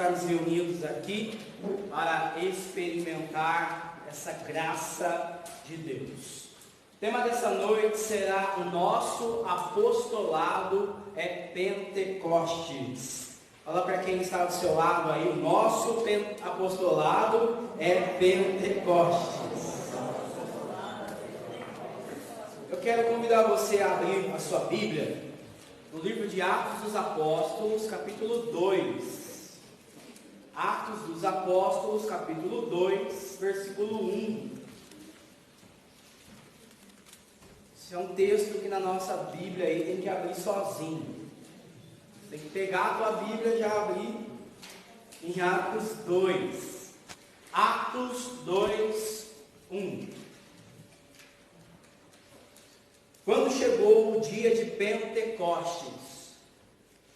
estarmos reunidos aqui para experimentar essa graça de Deus. O tema dessa noite será: o nosso apostolado é Pentecostes. Fala para quem está do seu lado aí: o nosso apostolado é Pentecostes. Eu quero convidar você a abrir a sua Bíblia no livro de Atos dos Apóstolos, capítulo 2. Atos dos Apóstolos, capítulo 2, versículo 1. Esse é um texto que na nossa Bíblia aí tem que abrir sozinho. Tem que pegar a tua Bíblia e já abrir em Atos 2. Atos 2, 1. Quando chegou o dia de Pentecostes,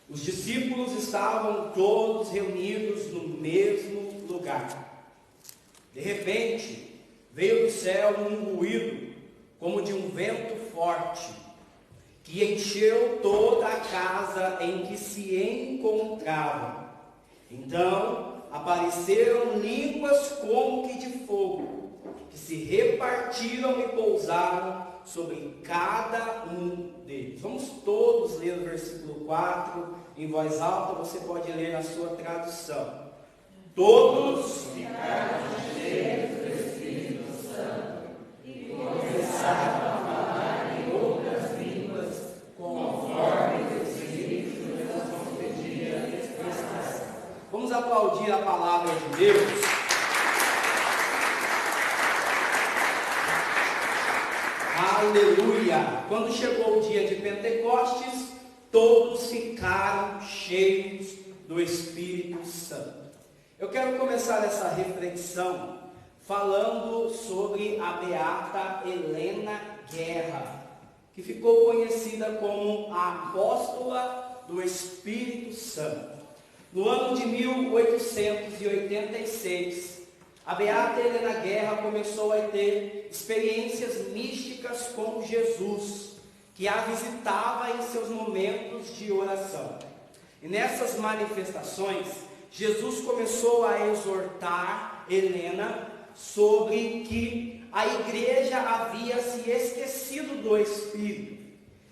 os discípulos estavam todos reunidos no mesmo lugar. De repente, veio do céu um ruído, como de um vento forte, que encheu toda a casa em que se encontravam. Então, apareceram línguas como que de fogo, que se repartiram e pousaram sobre cada um deles. Vamos todos ler o versículo 4 em voz alta. Você pode ler na sua tradução. Todos ficaram cheios do Espírito Santo e começaram a falar em outras línguas, conforme o Espírito lhes concedia expressão. Vamos aplaudir a palavra de Deus. Aleluia! Quando chegou o dia de Pentecostes, todos ficaram cheios do Espírito Santo. Eu quero começar essa reflexão falando sobre a beata Helena Guerra, que ficou conhecida como a apóstola do Espírito Santo. No ano de 1886, a beata Helena Guerra começou a ter experiências místicas com Jesus, que a visitava em seus momentos de oração. E nessas manifestações, Jesus começou a exortar Helena sobre que a igreja havia se esquecido do Espírito.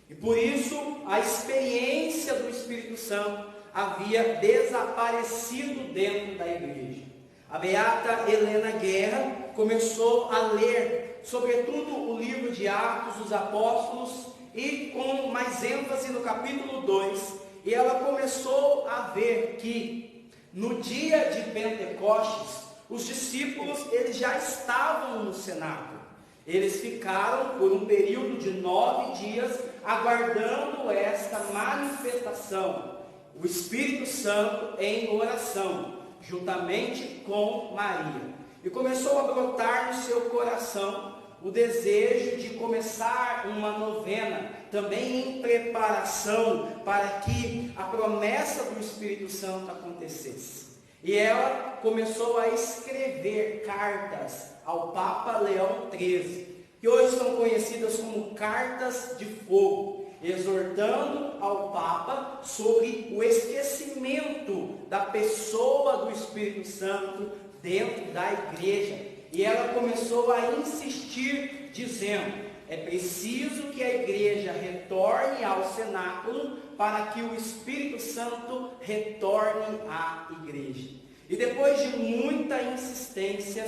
E por isso, a experiência do Espírito Santo havia desaparecido dentro da igreja. A beata Helena Guerra começou a ler, sobretudo, o livro de Atos dos Apóstolos, e com mais ênfase no capítulo 2, e ela começou a ver que no dia de Pentecostes, os discípulos eles já estavam no cenáculo. Eles ficaram por um período de 9 dias aguardando esta manifestação, o Espírito Santo em oração, juntamente com Maria. E começou a brotar no seu coração o desejo de começar uma novena, também em preparação para que a promessa do Espírito Santo acontecesse. E ela começou a escrever cartas ao Papa Leão XIII, que hoje são conhecidas como cartas de fogo, exortando ao Papa sobre o esquecimento da pessoa do Espírito Santo dentro da igreja. E ela começou a insistir, dizendo: é preciso que a igreja retorne ao cenáculo para que o Espírito Santo retorne à igreja. E depois de muita insistência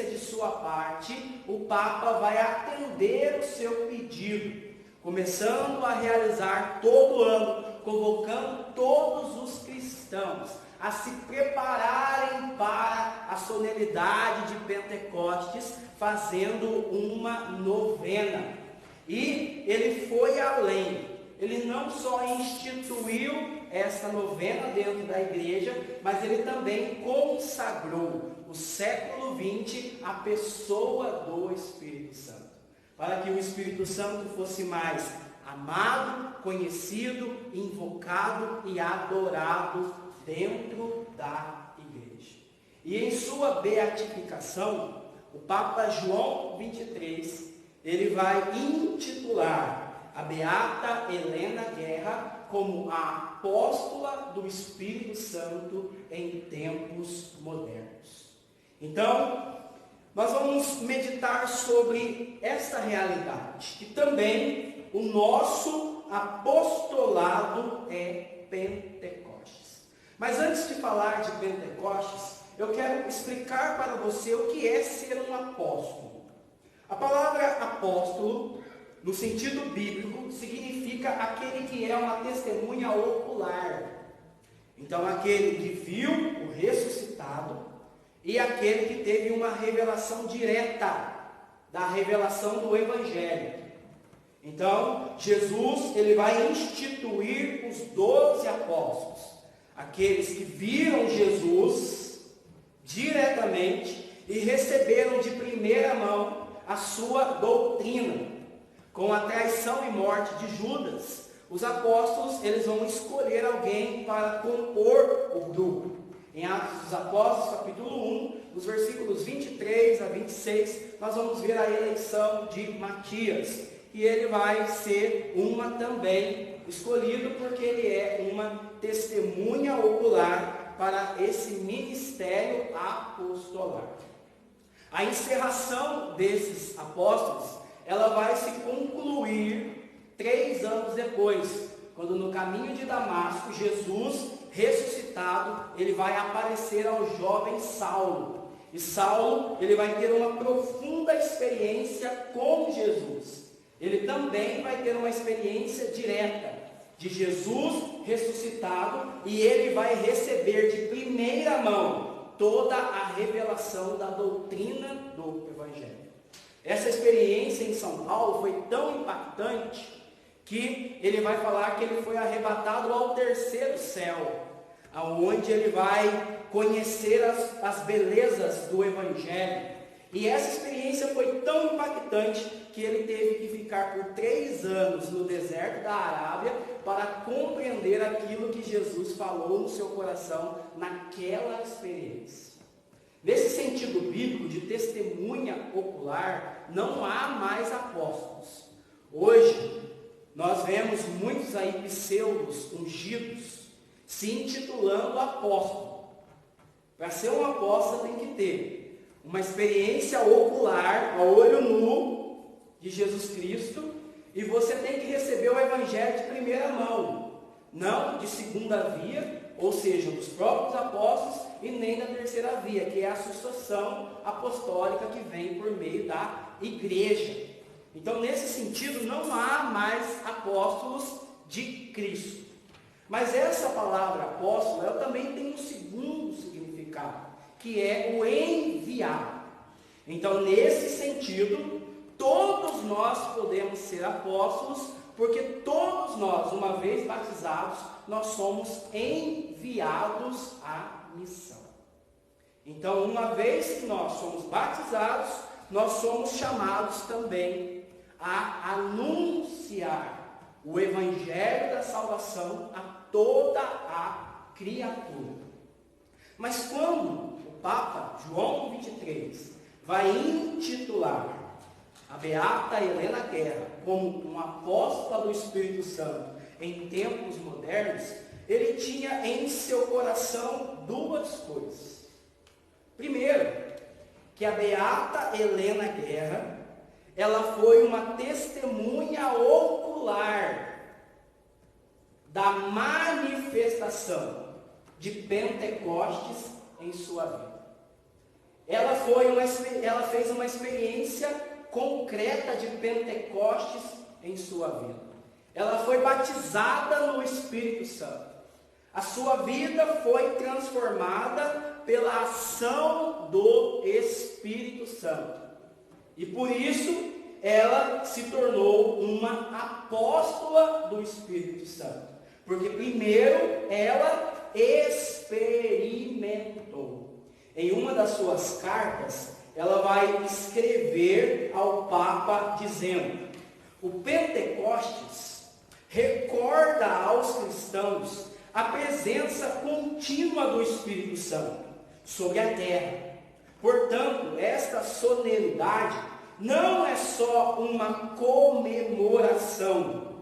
de sua parte, o Papa vai atender o seu pedido, começando a realizar todo ano, convocando todos os cristãos a se prepararem para a solenidade de Pentecostes, fazendo uma novena. E ele foi além. Ele não só instituiu essa novena dentro da igreja, mas ele também consagrou o século XX à pessoa do Espírito Santo, para que o Espírito Santo fosse mais amado, conhecido, invocado e adorado dentro da igreja. E em sua beatificação, o Papa João XXIII, ele vai intitular a beata Helena Guerra como a apóstola do Espírito Santo em tempos modernos. Então, nós vamos meditar sobre essa realidade, que também o nosso apostolado é Pentecostes. Mas antes de falar de Pentecostes, eu quero explicar para você o que é ser um apóstolo. A palavra apóstolo, no sentido bíblico, significa aquele que é uma testemunha ocular. Então, aquele que viu o ressuscitado e aquele que teve uma revelação direta da revelação do Evangelho. Então, Jesus, ele vai instituir os 12 apóstolos, aqueles que viram Jesus diretamente e receberam de primeira mão a sua doutrina. Com a traição e morte de Judas, os apóstolos, eles vão escolher alguém para compor o grupo. Em Atos dos Apóstolos, capítulo 1, nos versículos 23 a 26, nós vamos ver a eleição de Matias. E ele vai ser uma também escolhido porque ele é uma testemunha ocular para esse ministério apostolar. A encerração desses apóstolos, ela vai se concluir 3 anos depois, quando no caminho de Damasco, Jesus ressuscitado, ele vai aparecer ao jovem Saulo. E Saulo, ele vai ter uma profunda experiência com Jesus. Ele também vai ter uma experiência direta de Jesus ressuscitado, e ele vai receber de primeira mão toda a revelação da doutrina do Evangelho. Essa experiência em São Paulo foi tão impactante que ele vai falar que ele foi arrebatado ao 3º céu, aonde ele vai conhecer as belezas do Evangelho. E essa experiência foi tão impactante que ele teve que ficar por 3 anos no deserto da Arábia para compreender aquilo que Jesus falou no seu coração naquela experiência. Nesse sentido bíblico de testemunha ocular, não há mais apóstolos. Hoje, nós vemos muitos aí pseudos ungidos se intitulando apóstolo. Para ser um apóstolo tem que ter uma experiência ocular, a olho nu, de Jesus Cristo, e você tem que receber o Evangelho de primeira mão, não de segunda via, ou seja, dos próprios apóstolos, e nem da terceira via, que é a sucessão apostólica que vem por meio da igreja. Então, nesse sentido, não há mais apóstolos de Cristo. Mas essa palavra apóstolo, ela também tem um segundo significado, que é o enviado. Então, nesse sentido, todos nós podemos ser apóstolos, porque todos nós, uma vez batizados, nós somos enviados à missão. Então, uma vez que nós somos batizados, nós somos chamados também a anunciar o Evangelho da salvação a toda a criatura. Mas quando o Papa João XXIII vai intitular a beata Helena Guerra como uma apóstola do Espírito Santo em tempos modernos, ele tinha em seu coração 2 coisas. Primeiro, que a beata Helena Guerra, ela foi uma testemunha ocular da manifestação de Pentecostes em sua vida. Ela fez uma experiência concreta de Pentecostes em sua vida. Ela foi batizada no Espírito Santo. A sua vida foi transformada pela ação do Espírito Santo. E por isso, ela se tornou uma apóstola do Espírito Santo. Porque primeiro, ela experimentou. Em uma das suas cartas, ela vai escrever ao Papa dizendo: o Pentecostes recorda aos cristãos a presença contínua do Espírito Santo sobre a terra. Portanto, esta solenidade não é só uma comemoração,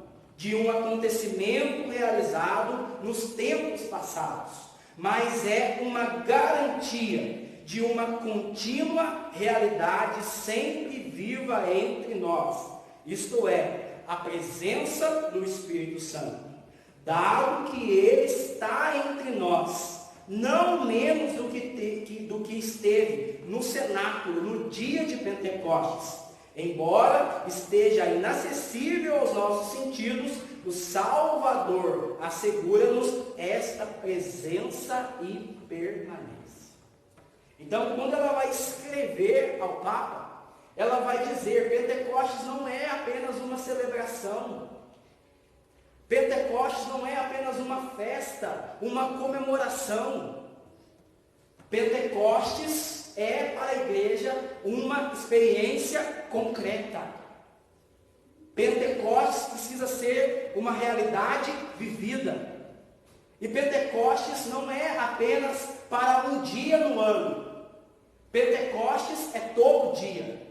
de um acontecimento realizado nos tempos passados, mas é uma garantia de uma contínua realidade sempre viva entre nós, isto é, a presença do Espírito Santo. Dado que Ele está entre nós, não menos do que esteve no cenáculo, no dia de Pentecostes. Embora esteja inacessível aos nossos sentidos, o Salvador assegura-nos esta presença e permanência. Então, quando ela vai escrever ao Papa, ela vai dizer: Pentecostes não é apenas uma celebração. Pentecostes não é apenas uma festa, uma comemoração. Pentecostes é para a igreja uma experiência concreta. Pentecostes precisa ser uma realidade vivida. E Pentecostes não é apenas para um dia no ano. Pentecostes é todo dia.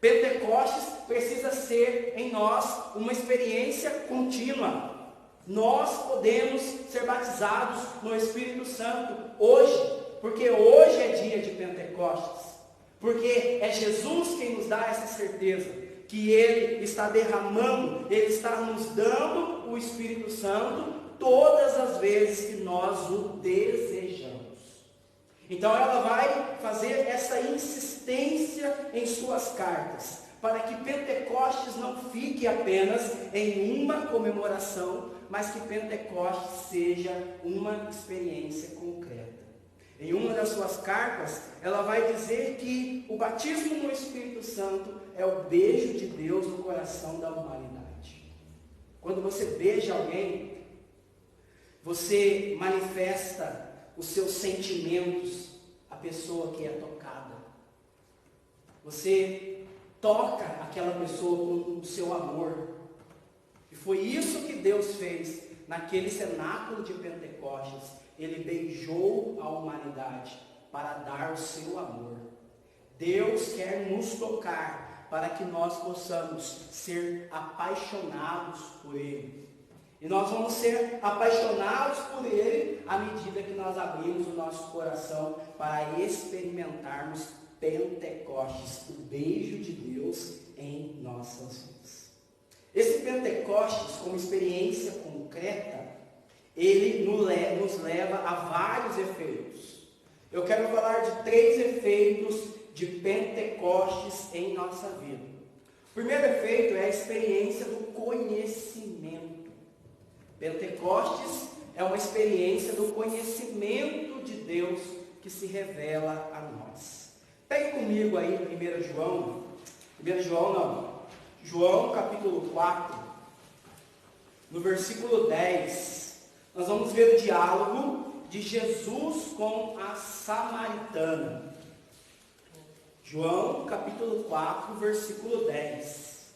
Pentecostes precisa ser em nós uma experiência contínua. Nós podemos ser batizados no Espírito Santo hoje, porque hoje é dia de Pentecostes. Porque é Jesus quem nos dá essa certeza, que Ele está derramando, Ele está nos dando o Espírito Santo todas as vezes que nós o desejamos. Então ela vai fazer essa insistência em suas cartas, para que Pentecostes não fique apenas em uma comemoração, mas que Pentecostes seja uma experiência concreta. Em uma das suas cartas, ela vai dizer que o batismo no Espírito Santo é o beijo de Deus no coração da humanidade. Quando você beija alguém, você manifesta os seus sentimentos à pessoa que é tocada. Você toca aquela pessoa com o seu amor. E foi isso que Deus fez naquele cenáculo de Pentecostes. Ele beijou a humanidade para dar o seu amor. Deus quer nos tocar para que nós possamos ser apaixonados por Ele. E nós vamos ser apaixonados por Ele à medida que nós abrimos o nosso coração para experimentarmos Pentecostes, o beijo de Deus em nossas vidas. Esse Pentecostes, como experiência concreta, ele nos leva a vários efeitos. Eu quero falar de 3 efeitos de Pentecostes em nossa vida. O primeiro efeito é a experiência do conhecimento. Pentecostes é uma experiência do conhecimento de Deus que se revela a nós. Pegue comigo aí 1 João capítulo 4, no versículo 10, nós vamos ver o diálogo de Jesus com a samaritana. João capítulo 4, versículo 10.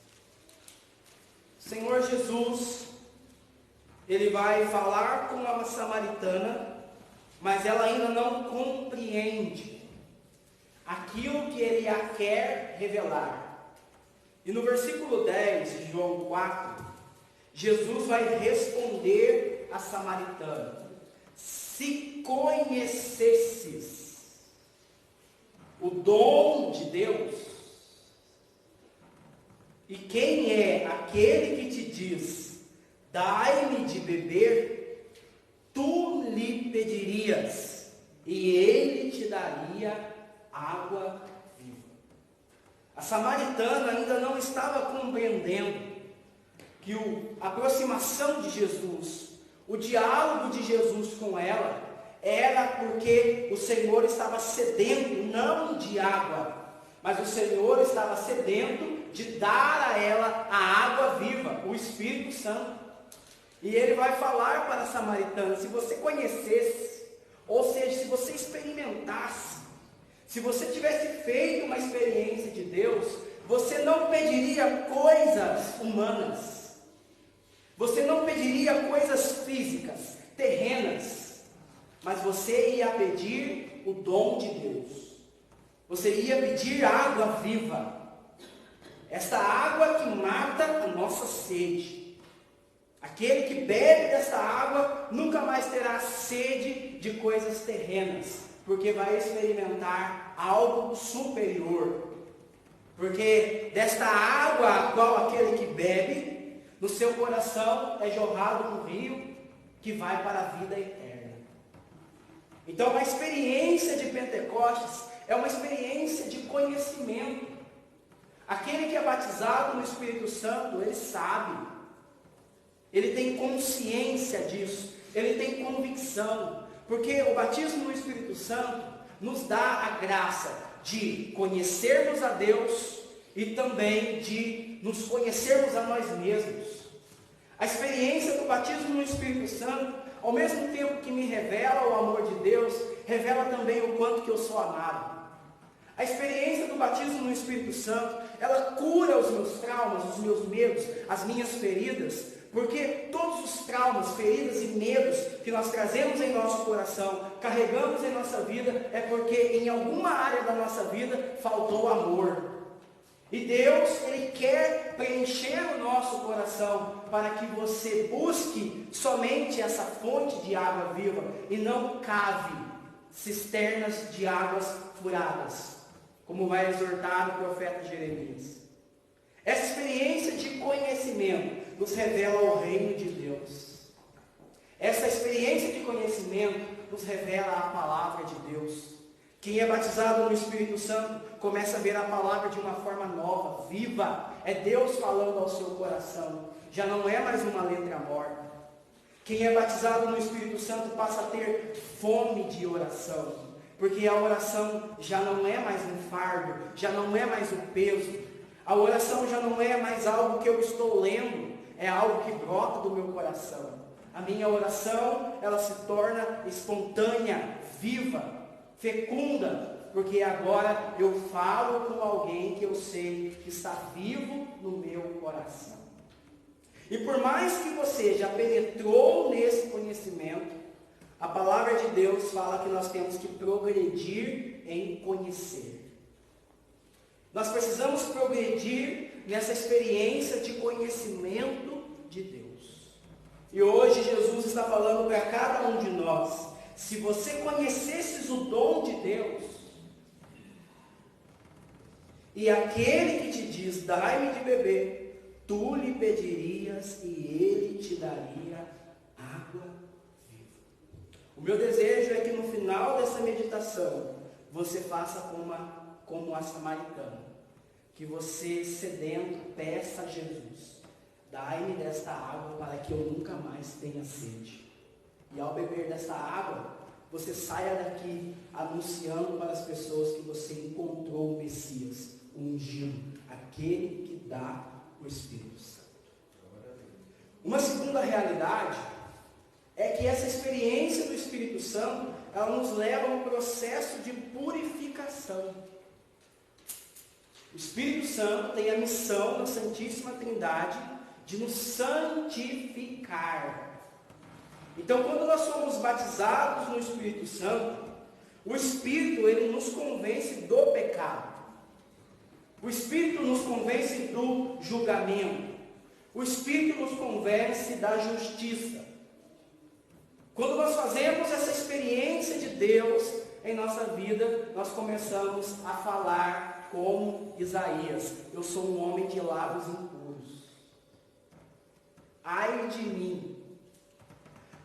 O Senhor Jesus, Ele vai falar com a samaritana, mas ela ainda não compreende aquilo que Ele a quer revelar. E no versículo 10 de João 4, Jesus vai responder a samaritana: se conhecesses o dom de Deus, e quem é aquele que te diz, dai-me de beber, tu lhe pedirias, e ele te daria água viva. A samaritana ainda não estava compreendendo que a aproximação de Jesus, o diálogo de Jesus com ela, era porque o Senhor estava sedento, não de água, mas o Senhor estava sedento de dar a ela a água viva, o Espírito Santo. E Ele vai falar para a samaritana: se você conhecesse, ou seja, se você experimentasse, se você tivesse feito uma experiência de Deus, você não pediria coisas humanas, você não pediria coisas físicas, terrenas, mas você ia pedir o dom de Deus. Você ia pedir água viva, esta água que mata a nossa sede. Aquele que bebe desta água nunca mais terá sede de coisas terrenas, porque vai experimentar algo superior. Porque desta água a qual aquele que bebe, no seu coração é jorrado um rio que vai para a vida eterna. Então a experiência de Pentecostes é uma experiência de conhecimento. Aquele que é batizado no Espírito Santo, ele sabe, ele tem consciência disso, ele tem convicção, porque o batismo no Espírito Santo nos dá a graça de conhecermos a Deus e também de nos conhecermos a nós mesmos. A experiência do batismo no Espírito Santo, ao mesmo tempo que me revela o amor de Deus, revela também o quanto que eu sou amado. A experiência do batismo no Espírito Santo, ela cura os meus traumas, os meus medos, as minhas feridas, porque todos os traumas, feridas e medos que nós trazemos em nosso coração, carregamos em nossa vida, é porque em alguma área da nossa vida faltou amor. E Deus, Ele quer preencher o nosso coração para que você busque somente essa fonte de água viva e não cave cisternas de águas furadas, como vai exortar o profeta Jeremias. Essa experiência de conhecimento nos revela o reino de Deus. Essa experiência de conhecimento nos revela a palavra de Deus. Quem é batizado no Espírito Santo começa a ver a palavra de uma forma nova, viva. É Deus falando ao seu coração. Já não é mais uma letra morta. Quem é batizado no Espírito Santo passa a ter fome de oração. Porque a oração já não é mais um fardo, já não é mais um peso. A oração já não é mais algo que eu estou lendo, é algo que brota do meu coração. A minha oração, ela se torna espontânea, viva, fecunda, porque agora eu falo com alguém que eu sei que está vivo no meu coração. E por mais que você já penetrou nesse conhecimento, a palavra de Deus fala que nós temos que progredir em conhecer. Nós precisamos progredir nessa experiência de conhecimento de Deus. E hoje Jesus está falando para cada um de nós: se você conhecesses o dom de Deus, e aquele que te diz, dai-me de beber, tu lhe pedirias e ele te daria água viva. O meu desejo é que no final dessa meditação, você faça como a samaritana, que você, sedento, peça a Jesus, dai-me desta água para que eu nunca mais tenha sede. E ao beber desta água, você saia daqui anunciando para as pessoas que você encontrou o Messias, o ungido, aquele que dá o Espírito Santo. Uma segunda realidade é que essa experiência do Espírito Santo, ela nos leva a um processo de purificação. O Espírito Santo tem a missão da Santíssima Trindade de nos santificar. Então, quando nós somos batizados no Espírito Santo, o Espírito, ele nos convence do pecado. O Espírito nos convence do julgamento. O Espírito nos convence da justiça. Quando nós fazemos essa experiência de Deus em nossa vida, nós começamos a falar como Isaías: eu sou um homem de lábios impuros. Ai de mim.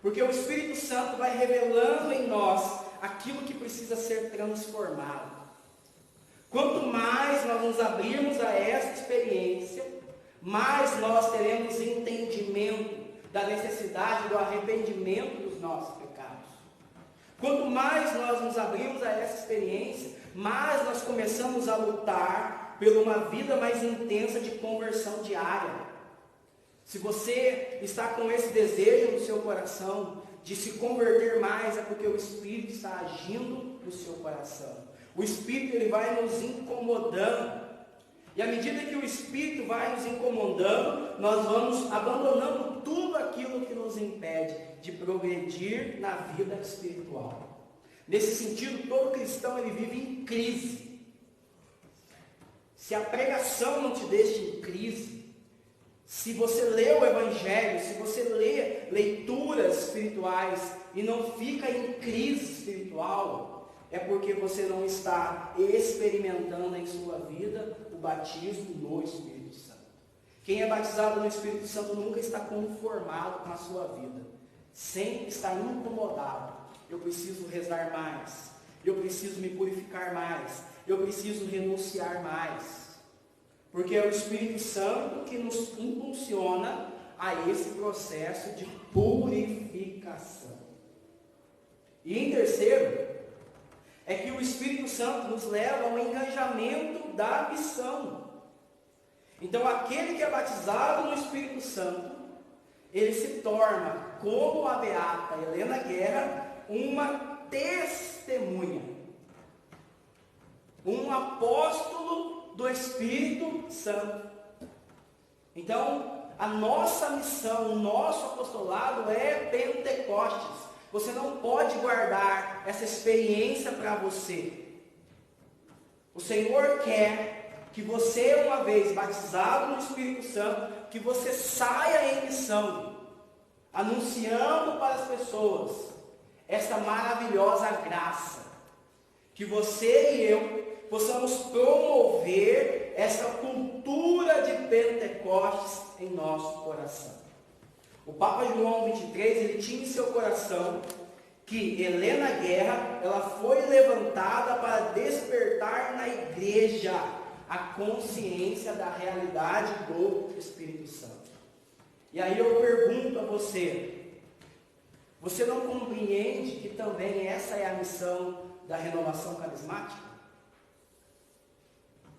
Porque o Espírito Santo vai revelando em nós aquilo que precisa ser transformado. Quanto mais nós nos abrirmos a essa experiência, mais nós teremos entendimento da necessidade do arrependimento dos nossos pecados. Quanto mais nós nos abrimos a essa experiência, mais nós começamos a lutar por uma vida mais intensa de conversão diária. Se você está com esse desejo no seu coração de se converter mais, é porque o Espírito está agindo no seu coração. O Espírito, ele vai nos incomodando. E à medida que o Espírito vai nos incomodando, nós vamos abandonando tudo aquilo que nos impede de progredir na vida espiritual. Nesse sentido, todo cristão, ele vive em crise. Se a pregação não te deixa em crise, se você lê o Evangelho, se você lê leituras espirituais e não fica em crise espiritual, é porque você não está experimentando em sua vida o batismo no Espírito Santo. Quem é batizado no Espírito Santo nunca está conformado com a sua vida, sempre está incomodado. Eu preciso rezar mais, eu preciso me purificar mais, eu preciso renunciar mais. Porque é o Espírito Santo que nos impulsiona a esse processo de purificação. E em terceiro, é que o Espírito Santo nos leva ao engajamento da missão. Então, aquele que é batizado no Espírito Santo, ele se torna, como a beata Helena Guerra, uma testemunha, um apóstolo do Espírito Santo. Então, a nossa missão, o nosso apostolado é Pentecostes. Você não pode guardar essa experiência para você. O Senhor quer que você, uma vez batizado no Espírito Santo, que você saia em missão, anunciando para as pessoas essa maravilhosa graça, que você e eu possamos promover essa cultura de Pentecostes em nosso coração. O Papa João 23, ele tinha em seu coração que Helena Guerra, ela foi levantada para despertar na igreja a consciência da realidade do Espírito Santo. E aí eu pergunto a você, você não compreende que também essa é a missão da renovação carismática?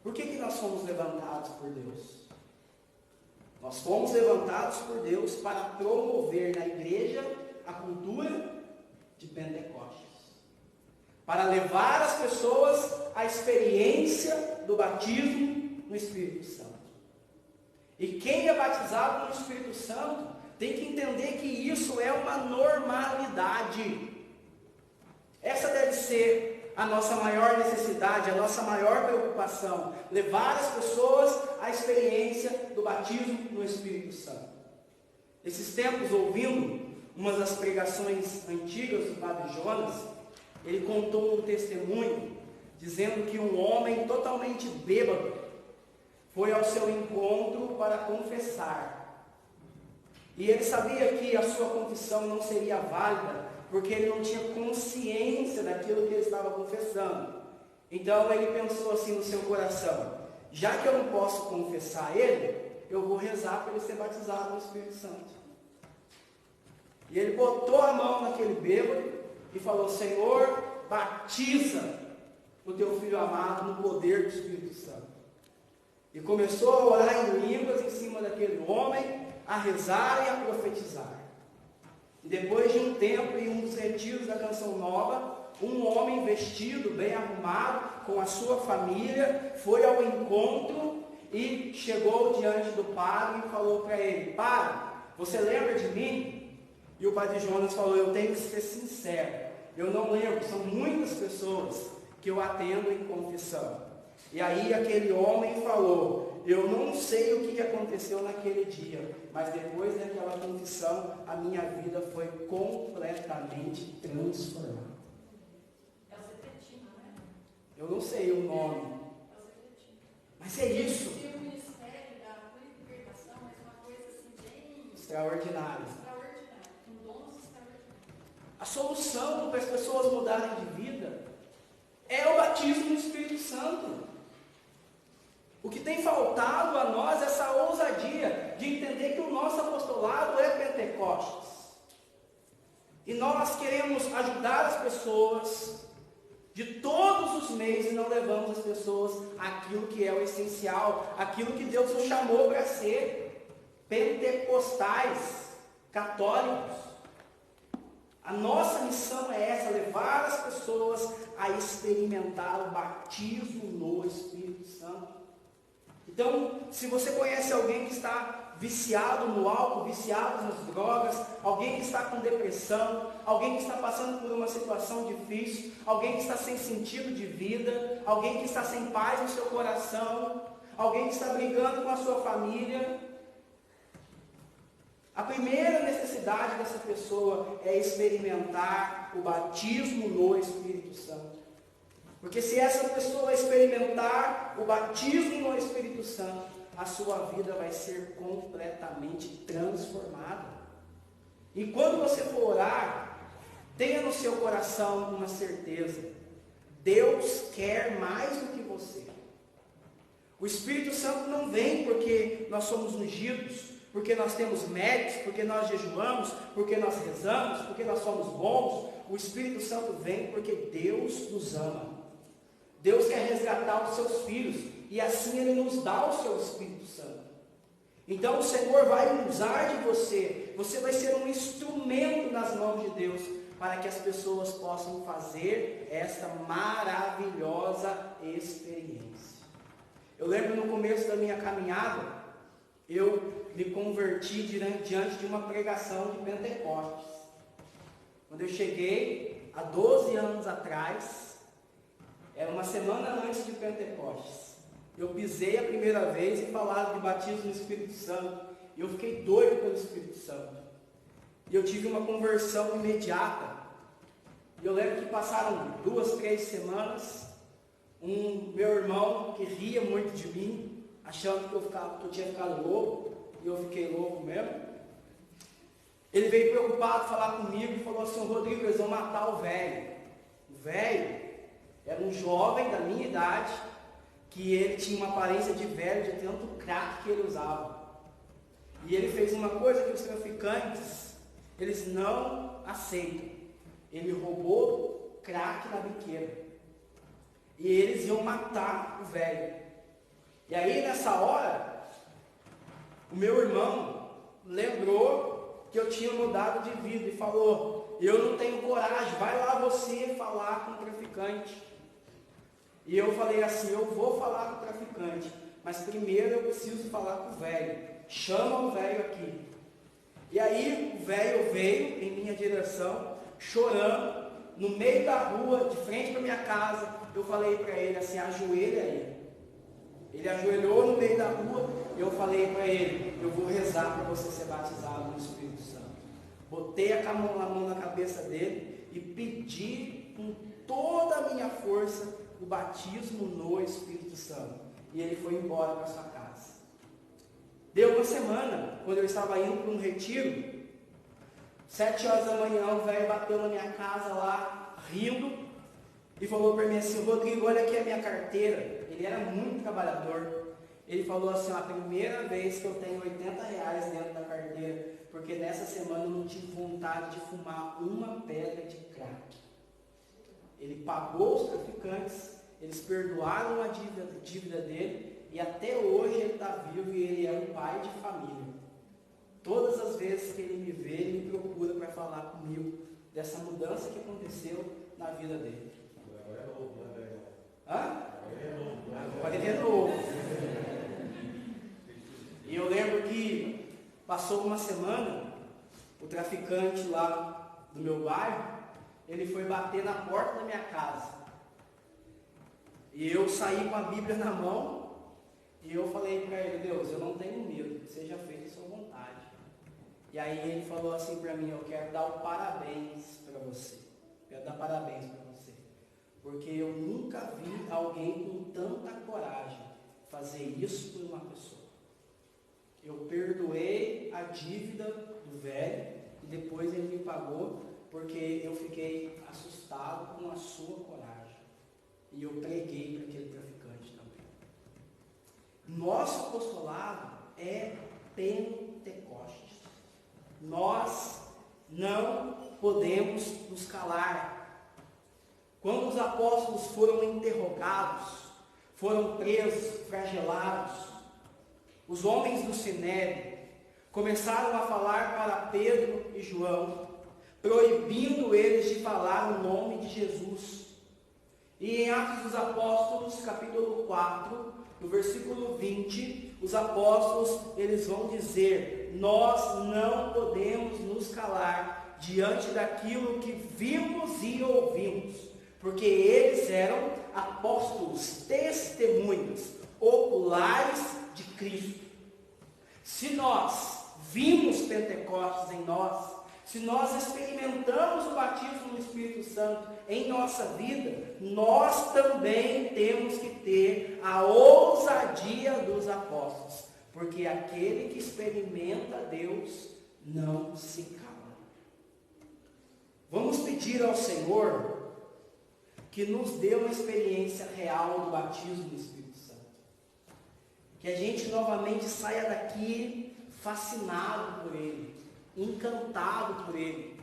Por que nós fomos levantados por Deus? Nós fomos levantados por Deus para promover na igreja a cultura de Pentecostes. Para levar as pessoas à experiência do batismo no Espírito Santo. E quem é batizado no Espírito Santo tem que entender que isso é uma normalidade. Essa deve ser a nossa maior necessidade, a nossa maior preocupação, levar as pessoas à experiência do batismo no Espírito Santo. Esses tempos, ouvindo uma das pregações antigas do Padre Jonas, ele contou um testemunho, dizendo que um homem totalmente bêbado foi ao seu encontro para confessar. E ele sabia que a sua confissão não seria válida, porque ele não tinha consciência daquilo que ele estava confessando. Então ele pensou assim no seu coração: já que eu não posso confessar ele, eu vou rezar para ele ser batizado no Espírito Santo. E ele botou a mão naquele bêbado e falou: Senhor, batiza o teu filho amado no poder do Espírito Santo. E começou a orar em línguas em cima daquele homem, a rezar e a profetizar. E depois de um tempo, em um dos retiros da Canção Nova, um homem vestido, bem arrumado, com a sua família, foi ao encontro e chegou diante do padre e falou para ele: Padre, você lembra de mim? E o Padre Jonas falou: eu tenho que ser sincero, eu não lembro, são muitas pessoas que eu atendo em confissão. E aí aquele homem falou: eu não sei o que aconteceu naquele dia, mas depois daquela confissão, a minha vida foi completamente transformada. É o Zepetina, né? Eu não sei o nome, É o Zepetina. mas é isso. Tem o ministério da purificação, mas uma coisa assim bem Extraordinário. extraordinária, com dons extraordinários. A solução para as pessoas mudarem de vida é o batismo no Espírito Santo. O que tem faltado a nós é essa ousadia de entender que o nosso apostolado é Pentecostes. E nós queremos ajudar as pessoas de todos os meios e não levamos as pessoas àquilo que é o essencial, aquilo que Deus nos chamou para ser: pentecostais, católicos. A nossa missão é essa: levar as pessoas a experimentar o batismo no Espírito Santo. Então, se você conhece alguém que está viciado no álcool, viciado nas drogas, alguém que está com depressão, alguém que está passando por uma situação difícil, alguém que está sem sentido de vida, alguém que está sem paz no seu coração, alguém que está brigando com a sua família, a primeira necessidade necessidade dessa pessoa é experimentar o batismo no Espírito Santo. Porque se essa pessoa experimentar o batismo no Espírito Santo, a sua vida vai ser completamente transformada. E quando você for orar, tenha no seu coração uma certeza: Deus quer mais do que você. O Espírito Santo não vem porque nós somos ungidos, porque nós temos méritos, porque nós jejuamos, porque nós rezamos, porque nós somos bons. O Espírito Santo vem porque Deus nos ama. Deus quer resgatar os seus filhos, e assim Ele nos dá o seu Espírito Santo. Então o Senhor vai usar de você, você vai ser um instrumento nas mãos de Deus, para que as pessoas possam fazer esta maravilhosa experiência. Eu lembro no começo da minha caminhada, eu me converti diante de uma pregação de Pentecostes. Quando eu cheguei, há 12 anos atrás, era uma semana antes de Pentecostes, eu pisei a primeira vez e falaram de batismo no Espírito Santo, e eu fiquei doido pelo Espírito Santo, e eu tive uma conversão imediata. E eu lembro que passaram 2, 3 semanas, meu irmão, que ria muito de mim, achando que eu tinha ficado louco, e eu fiquei louco mesmo, ele veio preocupado falar comigo e falou assim: Rodrigo, eles vão matar o velho. O velho era um jovem da minha idade, que ele tinha uma aparência de velho, de tanto crack que ele usava. E ele fez uma coisa que os traficantes, eles não aceitam. Ele roubou crack na biqueira. E eles iam matar o velho. E aí nessa hora, o meu irmão lembrou que eu tinha mudado de vida e falou: eu não tenho coragem, vai lá você falar com o traficante. E eu falei assim: eu vou falar com o traficante, mas primeiro eu preciso falar com o velho. Chama o velho aqui. E aí o velho veio em minha direção, chorando, no meio da rua, de frente para minha casa. Eu falei para ele assim: ajoelha aí. Ele ajoelhou no meio da rua. Eu falei para ele: eu vou rezar para você ser batizado no Espírito Santo. Botei a mão na cabeça dele e pedi com toda a minha força o batismo no Espírito Santo. E ele foi embora para sua casa. Deu uma semana, quando eu estava indo para um retiro, 7 horas da manhã, o velho bateu na minha casa lá, rindo, e falou para mim assim: Rodrigo, olha aqui a minha carteira. Ele era muito trabalhador. Ele falou assim: a primeira vez que eu tenho R$80 dentro da carteira, porque nessa semana eu não tive vontade de fumar uma pedra de crack. Ele pagou os traficantes, eles perdoaram a dívida dele, e até hoje ele está vivo e ele é um pai de família. Todas as vezes que ele me vê, ele me procura para falar comigo dessa mudança que aconteceu na vida dele. Agora é novo, não é velho? Hã? Agora é novo. Agora ele é novo. E eu lembro que passou uma semana, o traficante lá do meu bairro, ele foi bater na porta da minha casa. E eu saí com a Bíblia na mão, e eu falei para ele: Deus, eu não tenho medo, seja feita a sua vontade. E aí ele falou assim para mim: eu quero dar o parabéns para você. Quero dar parabéns para você. Porque eu nunca vi alguém com tanta coragem fazer isso por uma pessoa. Eu perdoei a dívida do velho, e depois ele me pagou, porque eu fiquei assustado com a sua coragem. E eu preguei para aquele traficante também. Nosso apostolado é Pentecostes. Nós não podemos nos calar. Quando os apóstolos foram interrogados, foram presos, flagelados, os homens do Sinédrio começaram a falar para Pedro e João, proibindo eles de falar o nome de Jesus. E em Atos dos Apóstolos, capítulo 4, no versículo 20, os apóstolos, eles vão dizer: nós não podemos nos calar diante daquilo que vimos e ouvimos, porque eles eram apóstolos, testemunhas oculares de Cristo. Se nós vimos Pentecostes em nós, se nós experimentamos o batismo no Espírito Santo em nossa vida, nós também temos que ter a ousadia dos apóstolos, porque aquele que experimenta Deus não se cala. Vamos pedir ao Senhor que nos dê uma experiência real do batismo no Espírito Santo. Que a gente novamente saia daqui fascinado por Ele, encantado por Ele.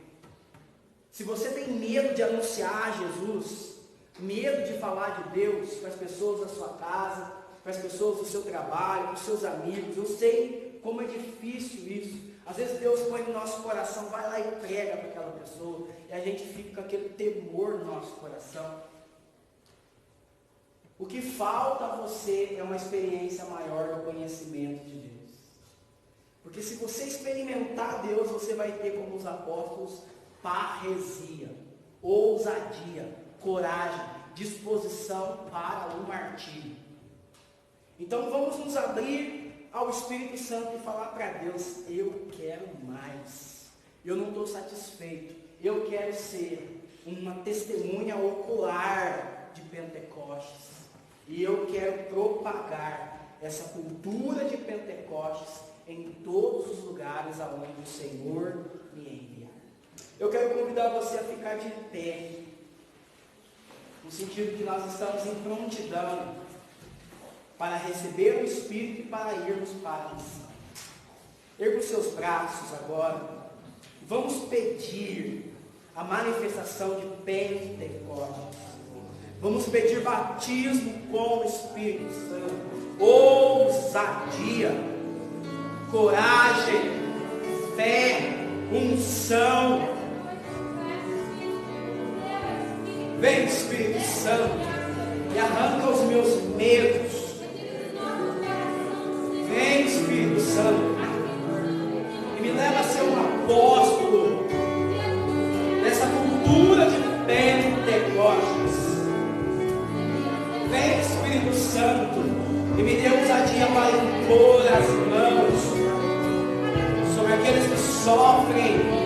Se você tem medo de anunciar Jesus, medo de falar de Deus para as pessoas da sua casa, para as pessoas do seu trabalho, para os seus amigos, eu sei como é difícil isso. Às vezes Deus põe no nosso coração, vai lá e prega para aquela pessoa, e a gente fica com aquele temor no nosso coração. O que falta a você é uma experiência maior do conhecimento de Deus. Porque se você experimentar Deus, você vai ter como os apóstolos parresia, ousadia, coragem, disposição para o martírio. Então vamos nos abrir ao Espírito Santo e falar para Deus: eu quero mais, eu não estou satisfeito, eu quero ser uma testemunha ocular de Pentecostes, e eu quero propagar essa cultura de Pentecostes em todos os lugares aonde o Senhor me enviar. Eu quero convidar você a ficar de pé, no sentido que nós estamos em prontidão para receber o Espírito e para irmos para a missão. Erga os seus braços agora. Vamos pedir a manifestação de Pentecostes. Vamos pedir batismo com o Espírito Santo, ousadia, coragem, fé, unção. Vem, Espírito Santo, e arranca os meus medos. Vem, Espírito Santo, e me leva a ser um apóstolo dessa cultura de Pentecostes. Vem, Espírito Santo, e me dê ousadia para impor as mãos sobre aqueles que sofrem